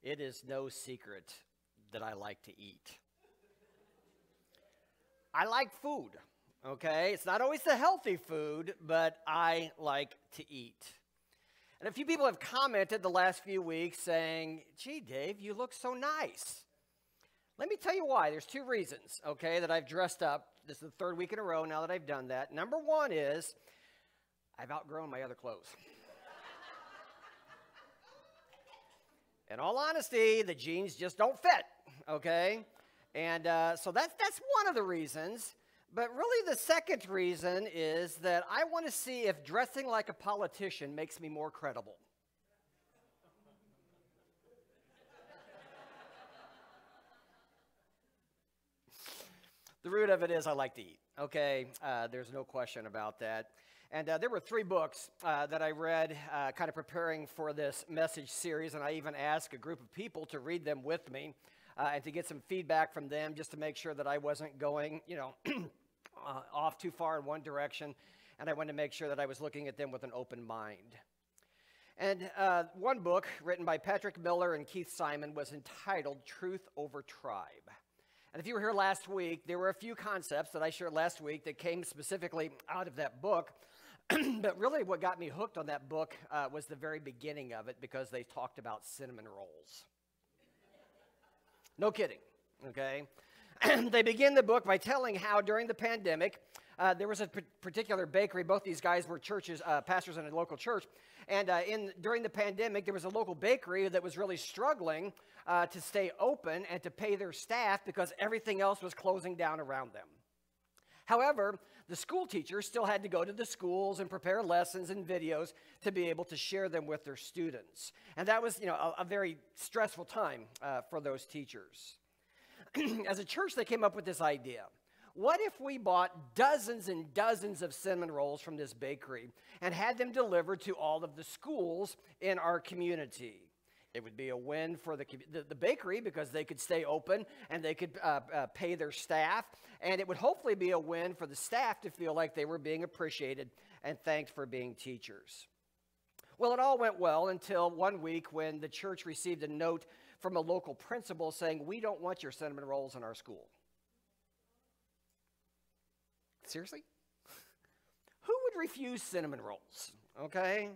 It is no secret that I like to eat. I like food, okay? It's not always the healthy food, but I like to eat. And a few people have commented the last few weeks saying, gee, Dave, you look so nice. Let me tell you why. There's two reasons, okay, that I've dressed up. This is the third week in a row now that I've done that. Number one is I've outgrown my other clothes. In all honesty, the jeans just don't fit, okay? And so that's one of the reasons. But really the second reason is that I want to see if dressing like a politician makes me more credible. The root of it is I like to eat, okay? There's no question about that. And there were 3 books that I read kind of preparing for this message series, and I even asked a group of people to read them with me and to get some feedback from them just to make sure that I wasn't going, off too far in one direction, and I wanted to make sure that I was looking at them with an open mind. And one book written by Patrick Miller and Keith Simon was entitled Truth Over Tribe. And if you were here last week, there were a few concepts that I shared last week that came specifically out of that book. But really what got me hooked on that book was the very beginning of it, because they talked about cinnamon rolls. No kidding, okay? They begin the book by telling how during the pandemic, there was a particular bakery. Both these guys were pastors in a local church. And during the pandemic, there was a local bakery that was really struggling to stay open and to pay their staff because everything else was closing down around them. However, the school teachers still had to go to the schools and prepare lessons and videos to be able to share them with their students. And that was, a very stressful time for those teachers. As a church, they came up with this idea. What if we bought dozens and dozens of cinnamon rolls from this bakery and had them delivered to all of the schools in our community? It would be a win for the bakery because they could stay open and they could pay their staff. And it would hopefully be a win for the staff to feel like they were being appreciated and thanked for being teachers. Well, it all went well until one week when the church received a note from a local principal saying, we don't want your cinnamon rolls in our school. Seriously? Who would refuse cinnamon rolls? Okay?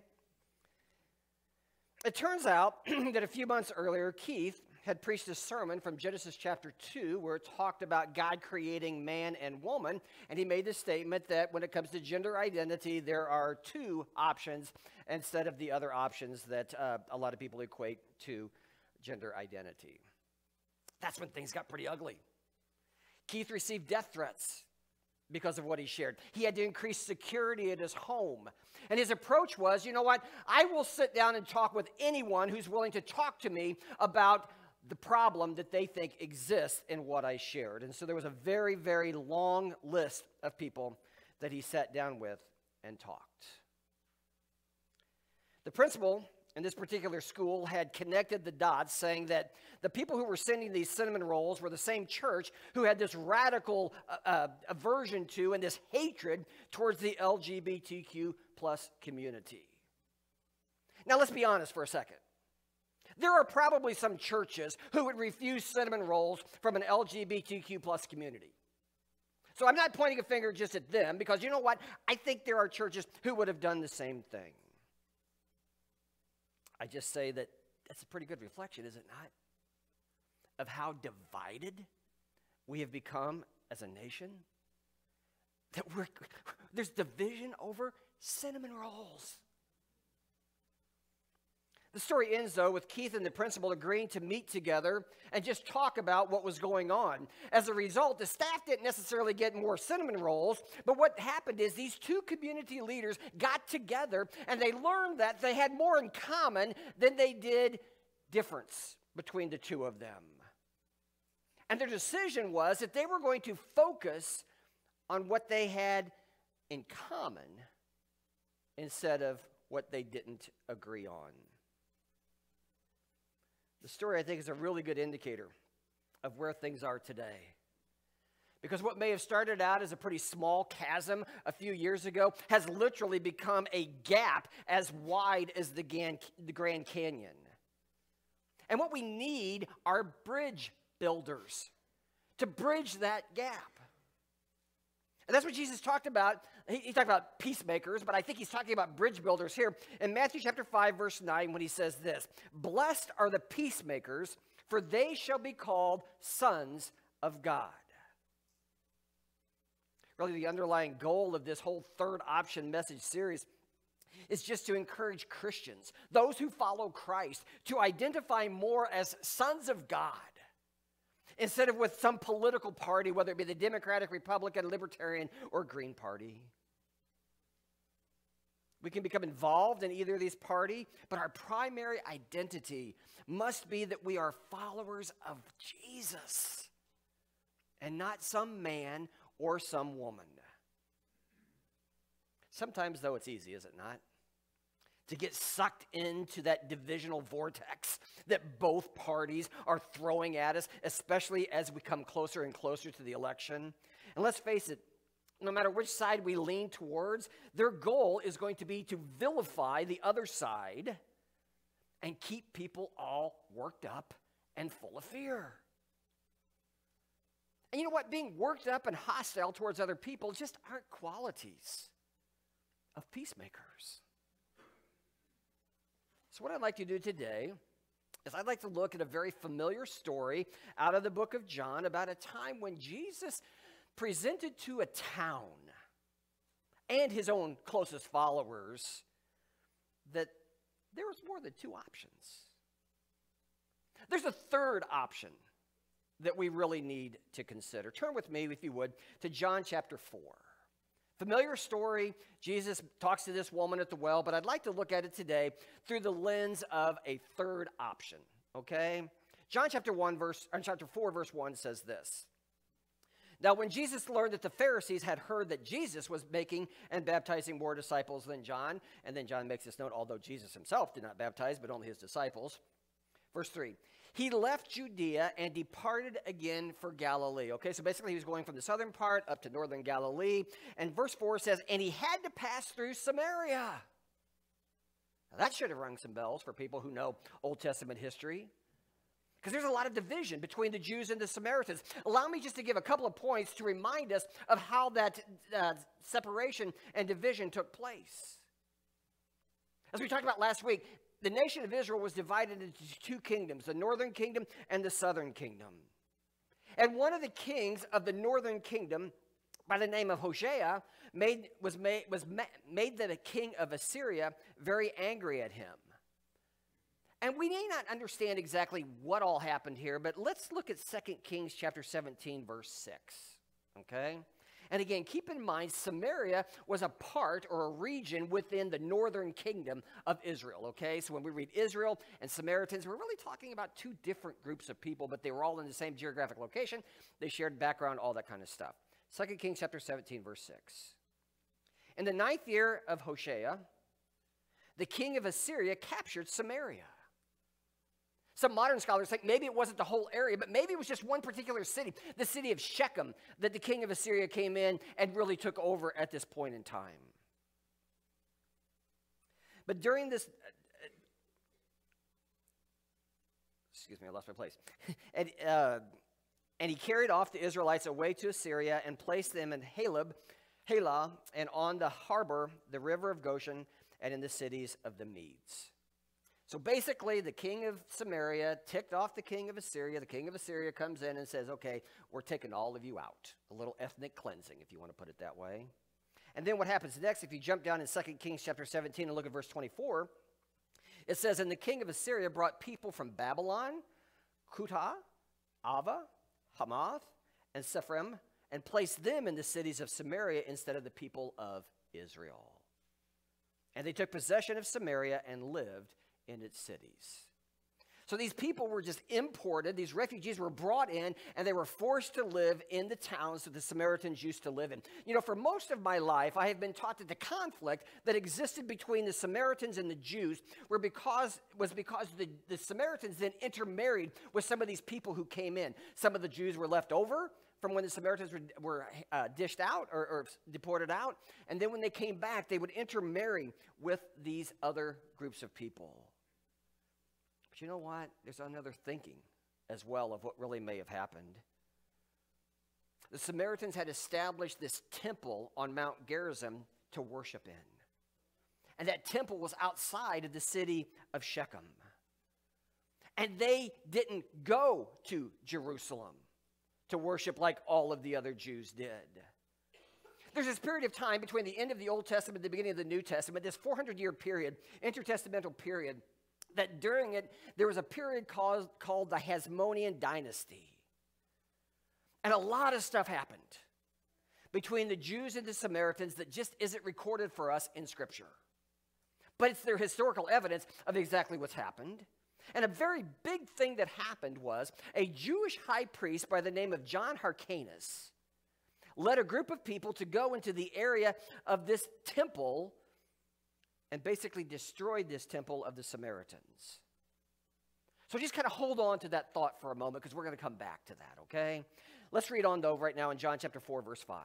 It turns out that a few months earlier, Keith had preached a sermon from Genesis chapter 2 where it talked about God creating man and woman, and he made the statement that when it comes to gender identity, there are 2 options instead of the other options that a lot of people equate to gender identity. That's when things got pretty ugly. Keith received death threats because of what he shared. He had to increase security at his home. And his approach was, you know what? I will sit down and talk with anyone who's willing to talk to me about the problem that they think exists in what I shared. And so there was a very, very long list of people that he sat down with and talked. The principal in this particular school had connected the dots, saying that the people who were sending these cinnamon rolls were the same church who had this radical aversion to and this hatred towards the LGBTQ plus community. Now let's be honest for a second. There are probably some churches who would refuse cinnamon rolls from an LGBTQ plus community. So I'm not pointing a finger just at them, because you know what? I think there are churches who would have done the same thing. I just say that that's a pretty good reflection, is it not, of how divided we have become as a nation? That there's division over cinnamon rolls. The story ends, though, with Keith and the principal agreeing to meet together and just talk about what was going on. As a result, the staff didn't necessarily get more cinnamon rolls, but what happened is these 2 community leaders got together and they learned that they had more in common than they did difference between the 2 of them. And their decision was that they were going to focus on what they had in common instead of what they didn't agree on. The story, I think, is a really good indicator of where things are today. Because what may have started out as a pretty small chasm a few years ago has literally become a gap as wide as the Grand Canyon. And what we need are bridge builders to bridge that gap. And that's what Jesus talked about. He talked about peacemakers, but I think he's talking about bridge builders here in Matthew chapter 5, verse 9, when he says this: "Blessed are the peacemakers, for they shall be called sons of God." Really, the underlying goal of this whole third option message series is just to encourage Christians, those who follow Christ, to identify more as sons of God instead of with some political party, whether it be the Democratic, Republican, Libertarian, or Green Party. We can become involved in either of these parties, but our primary identity must be that we are followers of Jesus and not some man or some woman. Sometimes, though, it's easy, is it not, to get sucked into that divisional vortex that both parties are throwing at us, especially as we come closer and closer to the election. And let's face it, no matter which side we lean towards, their goal is going to be to vilify the other side and keep people all worked up and full of fear. And you know what? Being worked up and hostile towards other people just aren't qualities of peacemakers. So what I'd like to do today is I'd like to look at a very familiar story out of the book of John about a time when Jesus presented to a town and his own closest followers that there was more than two options. There's a third option that we really need to consider. Turn with me, if you would, to John chapter 4. Familiar story. Jesus talks to this woman at the well, but I'd like to look at it today through the lens of a third option, okay? John chapter 4, verse 1 says this: "Now when Jesus learned that the Pharisees had heard that Jesus was making and baptizing more disciples than John," and then John makes this note, although Jesus himself did not baptize, but only his disciples. Verse 3, "He left Judea and departed again for Galilee." Okay, so basically he was going from the southern part up to northern Galilee. And verse 4 says, "And he had to pass through Samaria." Now that should have rung some bells for people who know Old Testament history, because there's a lot of division between the Jews and the Samaritans. Allow me just to give a couple of points to remind us of how that separation and division took place. As we talked about last week, the nation of Israel was divided into two kingdoms, the northern kingdom and the southern kingdom. And one of the kings of the northern kingdom, by the name of Hoshea, made the king of Assyria very angry at him. And we may not understand exactly what all happened here, but let's look at 2 Kings chapter 17, verse 6, okay? And again, keep in mind, Samaria was a part or a region within the northern kingdom of Israel, okay? So when we read Israel and Samaritans, we're really talking about two different groups of people, but they were all in the same geographic location. They shared background, all that kind of stuff. 2 Kings chapter 17, verse 6. "In the 9th year of Hoshea, the king of Assyria captured Samaria." Some modern scholars think maybe it wasn't the whole area, but maybe it was just one particular city, the city of Shechem, that the king of Assyria came in and really took over at this point in time. But during this, excuse me, I lost my place. And he carried off the Israelites away to Assyria and placed them in Halah, and on the harbor, the river of Goshen, and in the cities of the Medes. So basically, the king of Samaria ticked off the king of Assyria. The king of Assyria comes in and says, okay, we're taking all of you out. A little ethnic cleansing, if you want to put it that way. And then what happens next, if you jump down in 2 Kings chapter 17 and look at verse 24, it says, "And the king of Assyria brought people from Babylon, Kutah, Ava, Hamath, and Sephrim, and placed them in the cities of Samaria instead of the people of Israel. And they took possession of Samaria and lived in its cities." So these people were just imported. These refugees were brought in, and they were forced to live in the towns that the Samaritans used to live in. You know, for most of my life, I have been taught that the conflict that existed between the Samaritans and the Jews was because the Samaritans then intermarried with some of these people who came in. Some of the Jews were left over from when the Samaritans were dished out or deported out. And then when they came back, they would intermarry with these other groups of people. But you know what? There's another thinking as well of what really may have happened. The Samaritans had established this temple on Mount Gerizim to worship in. And that temple was outside of the city of Shechem. And they didn't go to Jerusalem to worship like all of the other Jews did. There's this period of time between the end of the Old Testament and the beginning of the New Testament, this 400-year period, intertestamental period, that during it, there was a period called the Hasmonean dynasty. And a lot of stuff happened between the Jews and the Samaritans that just isn't recorded for us in Scripture. But it's their historical evidence of exactly what's happened. And a very big thing that happened was a Jewish high priest by the name of John Hyrcanus led a group of people to go into the area of this temple and basically destroyed this temple of the Samaritans. So just kind of hold on to that thought for a moment because we're going to come back to that, okay? Let's read on, though, right now in John chapter 4, verse 5.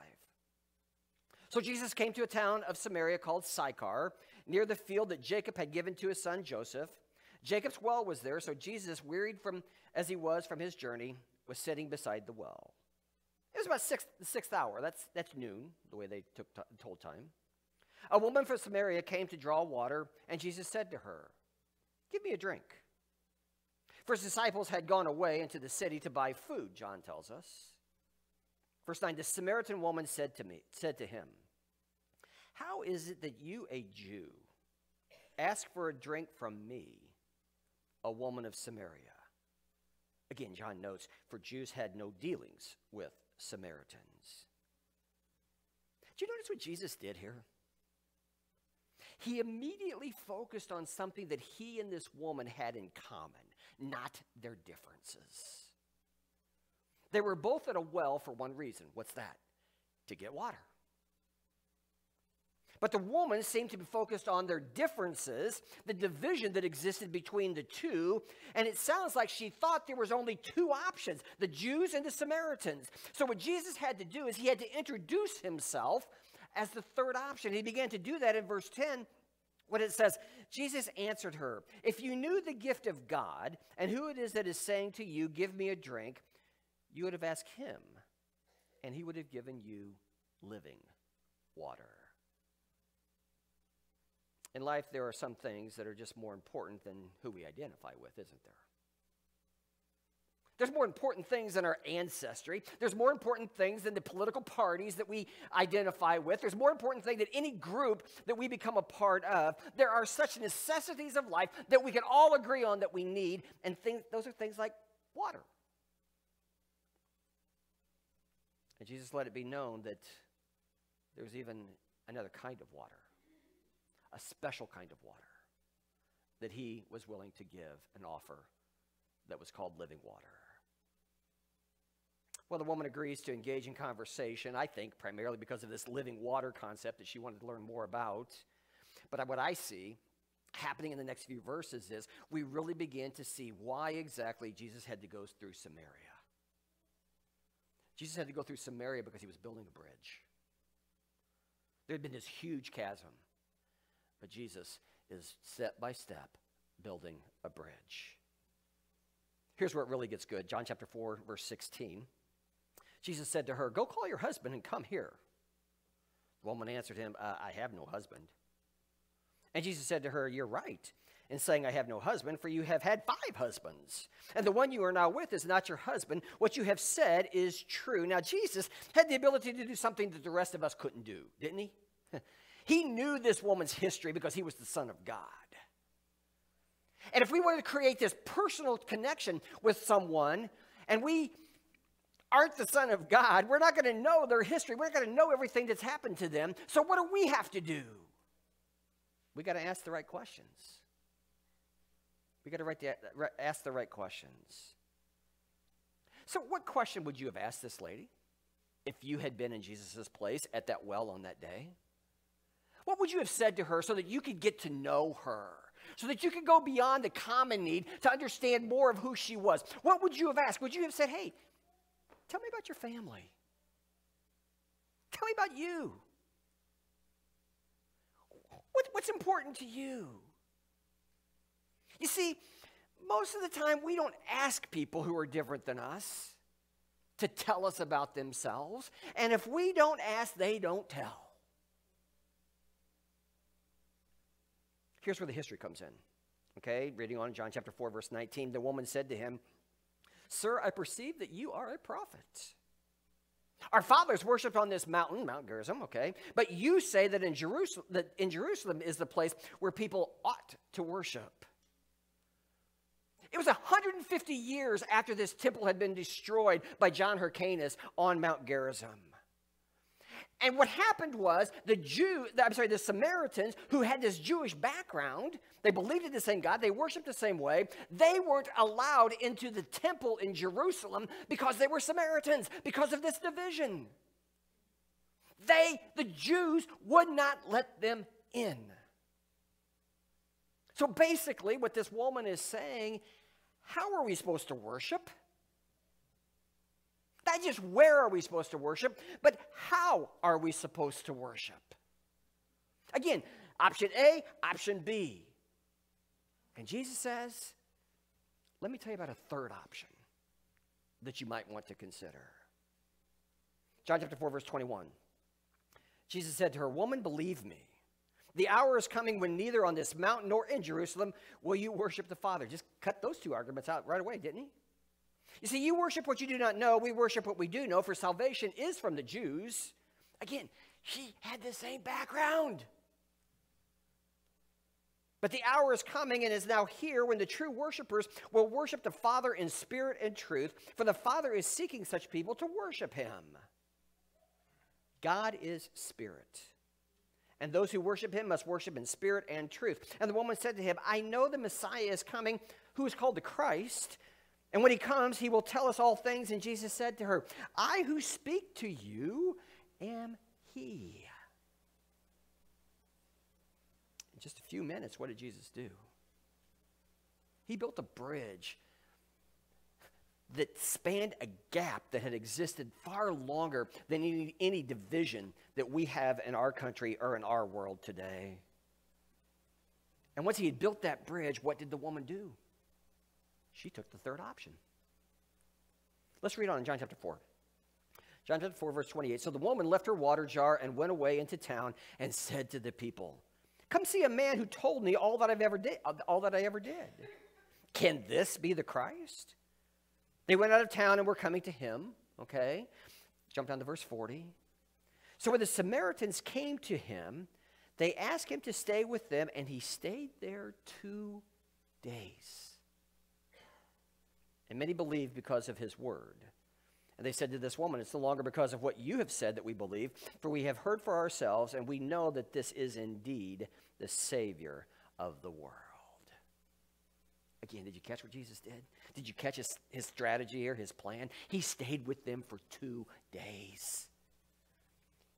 So Jesus came to a town of Samaria called Sychar, near the field that Jacob had given to his son Joseph. Jacob's well was there, so Jesus, wearied as he was from his journey, was sitting beside the well. It was about the sixth hour. That's noon, the way they told time. A woman from Samaria came to draw water, and Jesus said to her, "Give me a drink." For his disciples had gone away into the city to buy food, John tells us. Verse 9, the Samaritan woman said to him, "How is it that you, a Jew, ask for a drink from me, a woman of Samaria?" Again, John notes, for Jews had no dealings with Samaritans. Did you notice what Jesus did here? He immediately focused on something that he and this woman had in common, not their differences. They were both at a well for one reason. What's that? To get water. But the woman seemed to be focused on their differences, the division that existed between the two, and it sounds like she thought there was only two options, the Jews and the Samaritans. So what Jesus had to do is he had to introduce himself as the third option. He began to do that in verse 10 when it says, Jesus answered her, "If you knew the gift of God and who it is that is saying to you, 'Give me a drink,' you would have asked him, and he would have given you living water." In life, there are some things that are just more important than who we identify with, isn't there? There's more important things than our ancestry. There's more important things than the political parties that we identify with. There's more important things than any group that we become a part of. There are such necessities of life that we can all agree on that we need, and those are things like water. And Jesus let it be known that there's even another kind of water, a special kind of water that he was willing to give and offer that was called living water. Well, the woman agrees to engage in conversation, I think primarily because of this living water concept that she wanted to learn more about. But what I see happening in the next few verses is we really begin to see why exactly Jesus had to go through Samaria. Jesus had to go through Samaria because he was building a bridge. There had been this huge chasm, but Jesus is step by step building a bridge. Here's where it really gets good. John chapter 4, verse 16. Jesus said to her, "Go call your husband and come here." The woman answered him, "I have no husband." And Jesus said to her, "You're right in saying I have no husband, for you have had 5 husbands, and the one you are now with is not your husband. What you have said is true." Now, Jesus had the ability to do something that the rest of us couldn't do, didn't he? He knew this woman's history because he was the Son of God. And if we wanted to create this personal connection with someone, and we aren't the Son of God, we're not going to know their history. We're not going to know everything that's happened to them. So what do we have to do? We got to ask the right questions. We got to ask the right questions. So what question would you have asked this lady if you had been in Jesus' place at that well on that day? What would you have said to her so that you could get to know her? So that you could go beyond the common need to understand more of who she was? What would you have asked? Would you have said, "Hey, tell me about your family. Tell me about you. What's important to you?" You see, most of the time we don't ask people who are different than us to tell us about themselves. And if we don't ask, they don't tell. Here's where the history comes in. Okay, reading on in John chapter 4, verse 19, the woman said to him, "Sir, I perceive that you are a prophet. Our fathers worshipped on this mountain, Mount Gerizim, okay, but you say that in Jerusalem is the place where people ought to worship." It was 150 years after this temple had been destroyed by John Hyrcanus on Mount Gerizim. And what happened was the Samaritans, who had this Jewish background, they believed in the same God, they worshiped the same way, they weren't allowed into the temple in Jerusalem because they were Samaritans, because of this division. The Jews, would not let them in. So basically, what this woman is saying, how are we supposed to worship? Not just where are we supposed to worship, but how are we supposed to worship? Again, option A, option B. And Jesus says, let me tell you about a third option that you might want to consider. John chapter 4, verse 21. Jesus said to her, "Woman, believe me, the hour is coming when neither on this mountain nor in Jerusalem will you worship the Father." Just cut those two arguments out right away, didn't he? You see, you worship what you do not know. We worship what we do know, for salvation is from the Jews. Again, she had the same background. But the hour is coming and is now here when the true worshipers will worship the Father in spirit and truth, for the Father is seeking such people to worship him. God is spirit, and those who worship him must worship in spirit and truth. And the woman said to him, "I know the Messiah is coming, who is called the Christ. And when he comes, he will tell us all things." And Jesus said to her, "I who speak to you am he." In just a few minutes, what did Jesus do? He built a bridge that spanned a gap that had existed far longer than any division that we have in our country or in our world today. And once he had built that bridge, what did the woman do? She took the third option. Let's read on in John chapter 4. John chapter 4, verse 28. So the woman left her water jar and went away into town and said to the people, "Come see a man who told me all that I ever did. Can this be the Christ?" They went out of town and were coming to him. Okay. Jump down to verse 40. So when the Samaritans came to him, they asked him to stay with them, and he stayed there 2 days. And many believed because of his word. And they said to this woman, "It's no longer because of what you have said that we believe, for we have heard for ourselves, and we know that this is indeed the Savior of the world." Again, did you catch what Jesus did? Did you catch his strategy here, his plan? He stayed with them for 2 days.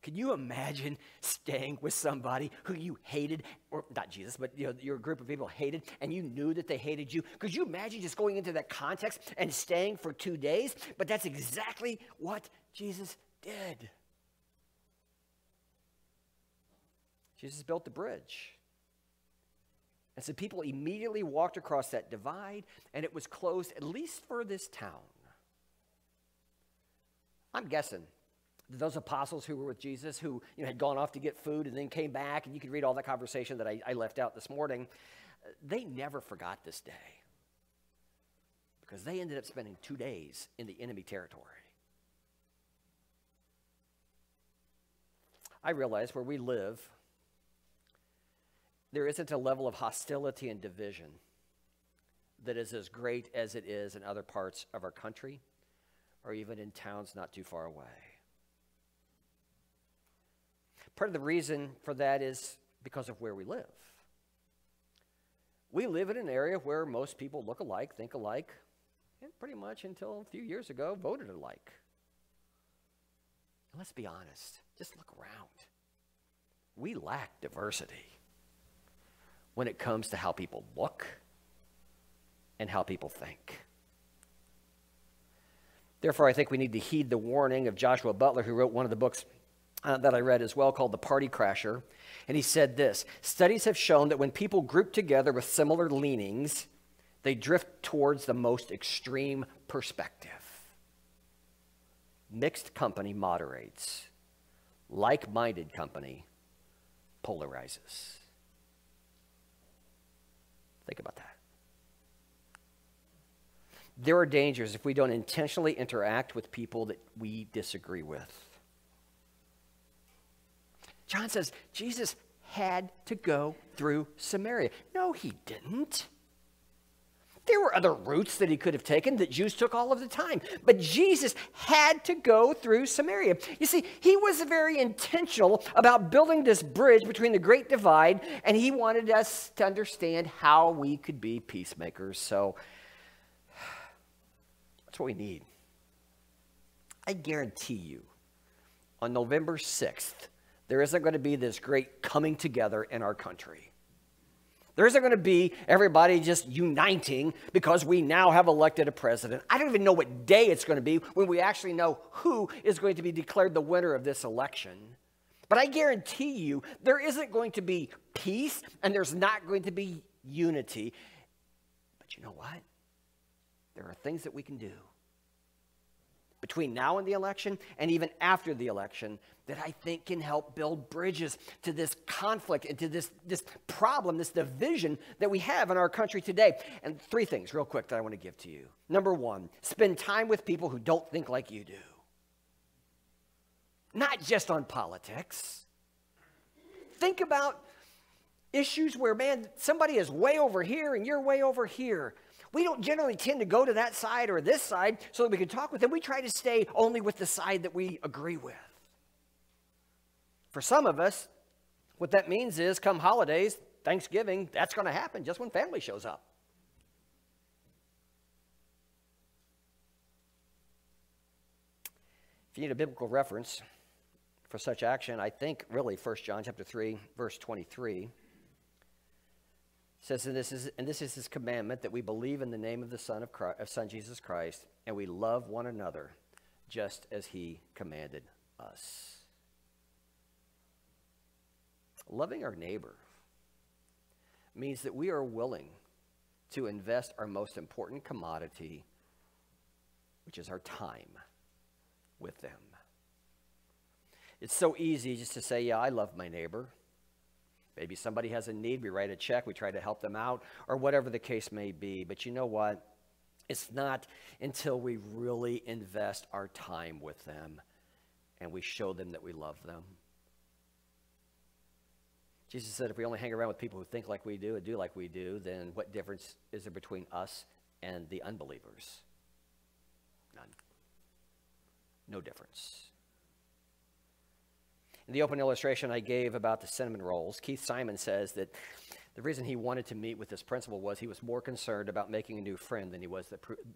Can you imagine staying with somebody who you hated, or not Jesus, but your group of people hated, and you knew that they hated you? Could you imagine just going into that context and staying for 2 days? But that's exactly what Jesus did. Jesus built the bridge. And so people immediately walked across that divide, and it was closed, at least for this town. I'm guessing those apostles who were with Jesus, who had gone off to get food and then came back, and you can read all that conversation that I left out this morning, they never forgot this day, because they ended up spending 2 days in the enemy territory. I realize where we live, there isn't a level of hostility and division that is as great as it is in other parts of our country, or even in towns not too far away. Part of the reason for that is because of where we live. We live in an area where most people look alike, think alike, and pretty much until a few years ago voted alike. And let's be honest, just look around. We lack diversity when it comes to how people look and how people think. Therefore, I think we need to heed the warning of Joshua Butler, who wrote one of the books that I read as well, called The Party Crasher. And he said this: "Studies have shown that when people group together with similar leanings, They drift towards the most extreme perspective. Mixed company moderates. Like-minded company polarizes. Think about that. There are dangers if we don't intentionally interact with people that we disagree with. John says Jesus had to go through Samaria. No, he didn't. There were other routes that he could have taken that Jews took all of the time. But Jesus had to go through Samaria. You see, he was very intentional about building this bridge between the Great Divide, and he wanted us to understand how we could be peacemakers. So that's what we need. I guarantee you, on November 6th, there isn't going to be this great coming together in our country. There isn't going to be everybody just uniting because we now have elected a president. I don't even know what day it's going to be when we actually know who is going to be declared the winner of this election. But I guarantee you there isn't going to be peace and there's not going to be unity. But you know what? There are things that we can do between now and the election and even after the election that I think can help build bridges to this conflict and to this problem, this division that we have in our country today. And 3 things real quick that I want to give to you. Number 1, spend time with people who don't think like you do. Not just on politics. Think about issues where, man, somebody is way over here and you're way over here. We don't generally tend to go to that side or this side so that we can talk with them. We try to stay only with the side that we agree with. For some of us, what that means is come holidays, Thanksgiving, that's going to happen just when family shows up. If you need a biblical reference for such action, I think really 1 John chapter 3, verse 23 says, and this is his commandment, that we believe in the name of the Son Jesus Christ, and we love one another just as he commanded us. Loving our neighbor means that we are willing to invest our most important commodity, which is our time, with them. It's so easy just to say, yeah, I love my neighbor. Maybe somebody has a need, we write a check, we try to help them out, or whatever the case may be. But you know what? It's not until we really invest our time with them and we show them that we love them. Jesus said if we only hang around with people who think like we do and do like we do, then what difference is there between us and the unbelievers? None. No difference. In the open illustration I gave about the cinnamon rolls, Keith Simon says that the reason he wanted to meet with this principal was he was more concerned about making a new friend than he was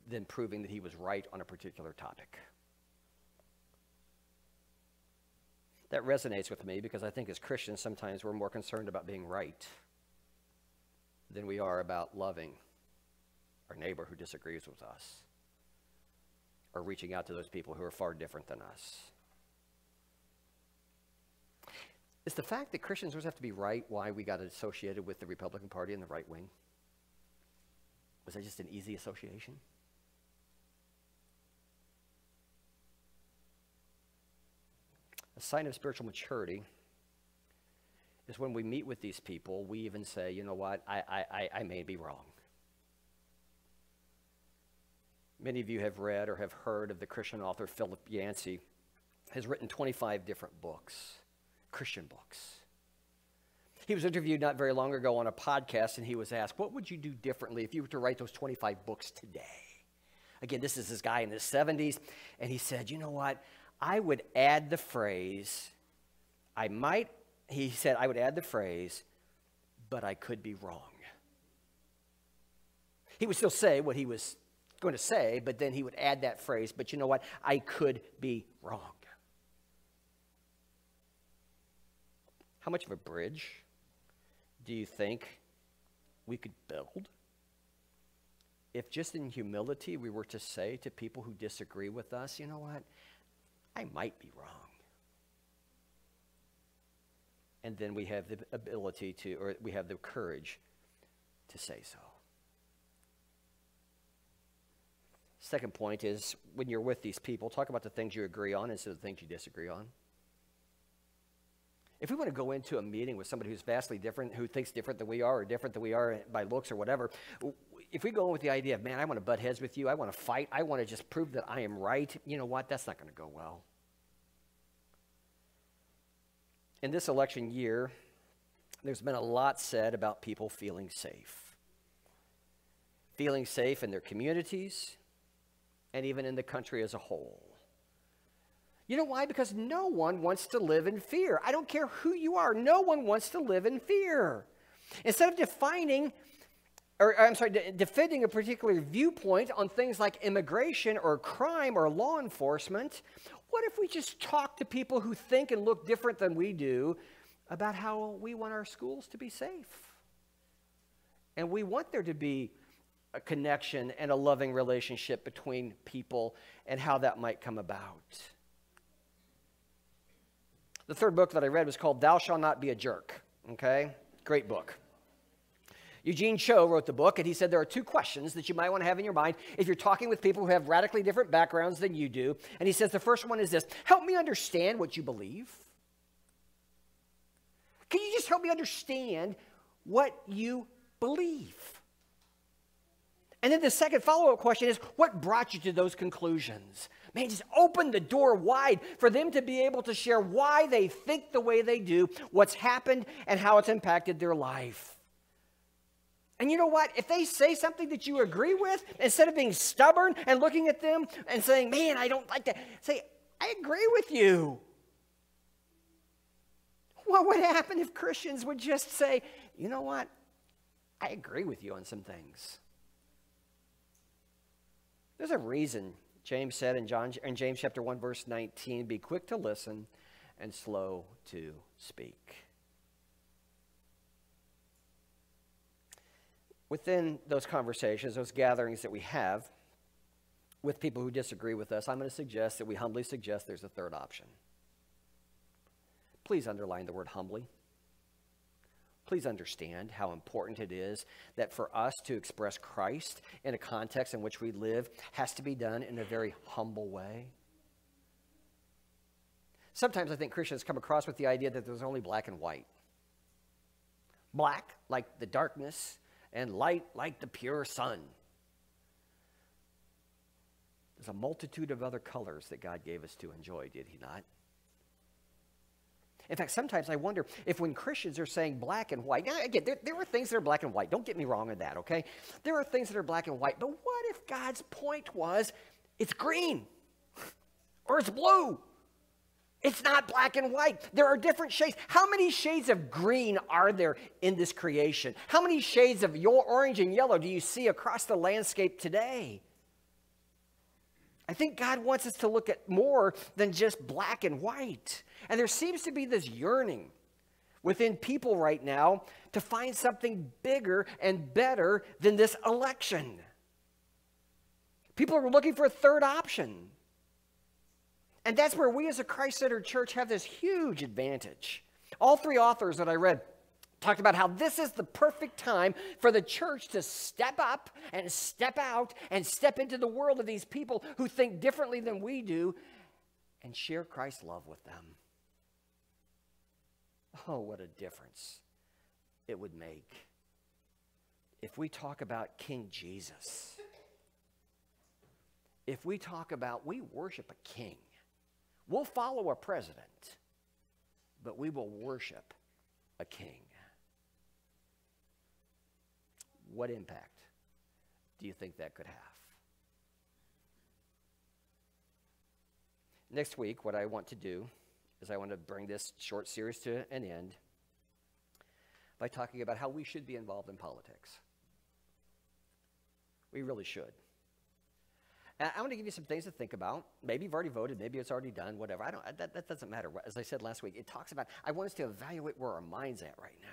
than proving that he was right on a particular topic. That resonates with me because I think as Christians sometimes we're more concerned about being right than we are about loving our neighbor who disagrees with us or reaching out to those people who are far different than us. Is the fact that Christians always have to be right why we got associated with the Republican Party and the right wing? Was that just an easy association? A sign of spiritual maturity is when we meet with these people, we even say, you know what, I may be wrong. Many of you have read or have heard of the Christian author Philip Yancey. Has written 25 different books, Christian books. He was interviewed not very long ago on a podcast, and he was asked, what would you do differently if you were to write those 25 books today? Again, this is this guy in his 70s, and he said, you know what, I would add the phrase, I would add the phrase, but I could be wrong. He would still say what he was going to say, but then he would add that phrase, but you know what, I could be wrong. How much of a bridge do you think we could build if just in humility we were to say to people who disagree with us, you know what, I might be wrong. And then we have the ability to, or we have the courage to say so. Second point is, when you're with these people, talk about the things you agree on instead of the things you disagree on. If we want to go into a meeting with somebody who's vastly different, who thinks different than we are, or different than we are by looks or whatever, if we go in with the idea of, man, I want to butt heads with you, I want to fight, I want to just prove that I am right, you know what? That's not going to go well. In this election year, there's been a lot said about people feeling safe. Feeling safe in their communities and even in the country as a whole. You know why? Because no one wants to live in fear. I don't care who you are. No one wants to live in fear. Instead of defending a particular viewpoint on things like immigration or crime or law enforcement, what if we just talk to people who think and look different than we do about how we want our schools to be safe? And we want there to be a connection and a loving relationship between people and how that might come about. The third book that I read was called Thou Shalt Not Be a Jerk. Okay? Great book. Eugene Cho wrote the book, and he said there are two questions that you might want to have in your mind if you're talking with people who have radically different backgrounds than you do. And he says the first one is this: help me understand what you believe. Can you just help me understand what you believe? And then the second follow-up question is, what brought you to those conclusions? Man, just open the door wide for them to be able to share why they think the way they do, what's happened, and how it's impacted their life. And you know what? If they say something that you agree with, instead of being stubborn and looking at them and saying, man, I don't like that, say, I agree with you. What would happen if Christians would just say, you know what? I agree with you on some things. There's a reason James said in James chapter 1, verse 19, be quick to listen and slow to speak. Within those conversations, those gatherings that we have with people who disagree with us, I'm going to suggest that we humbly suggest there's a third option. Please underline the word humbly. Please understand how important it is that for us to express Christ in a context in which we live has to be done in a very humble way. Sometimes I think Christians come across with the idea that there's only black and white. Black, like the darkness, and light, like the pure sun. There's a multitude of other colors that God gave us to enjoy, did he not? In fact, sometimes I wonder if when Christians are saying black and white, now again, there are things that are black and white. Don't get me wrong on that, okay? There are things that are black and white, but what if God's point was it's green or it's blue? It's not black and white. There are different shades. How many shades of green are there in this creation? How many shades of your orange and yellow do you see across the landscape today? I think God wants us to look at more than just black and white. And there seems to be this yearning within people right now to find something bigger and better than this election. People are looking for a third option. And that's where we as a Christ-centered church have this huge advantage. All three authors that I read talked about how this is the perfect time for the church to step up and step out and step into the world of these people who think differently than we do and share Christ's love with them. Oh, what a difference it would make if we talk about King Jesus. If we talk about we worship a king. We'll follow a president, but we will worship a king. What impact do you think that could have? Next week, what I want to do is I want to bring this short series to an end by talking about how we should be involved in politics. We really should. And I want to give you some things to think about. Maybe you've already voted. Maybe it's already done, whatever. That doesn't matter. As I said last week, it talks about, I want us to evaluate where our mind's at right now.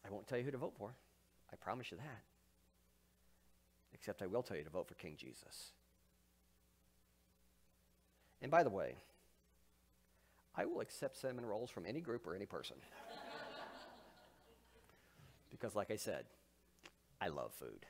I won't tell you who to vote for. I promise you that. Except I will tell you to vote for King Jesus. And by the way, I will accept cinnamon rolls from any group or any person. Because like I said, I love food.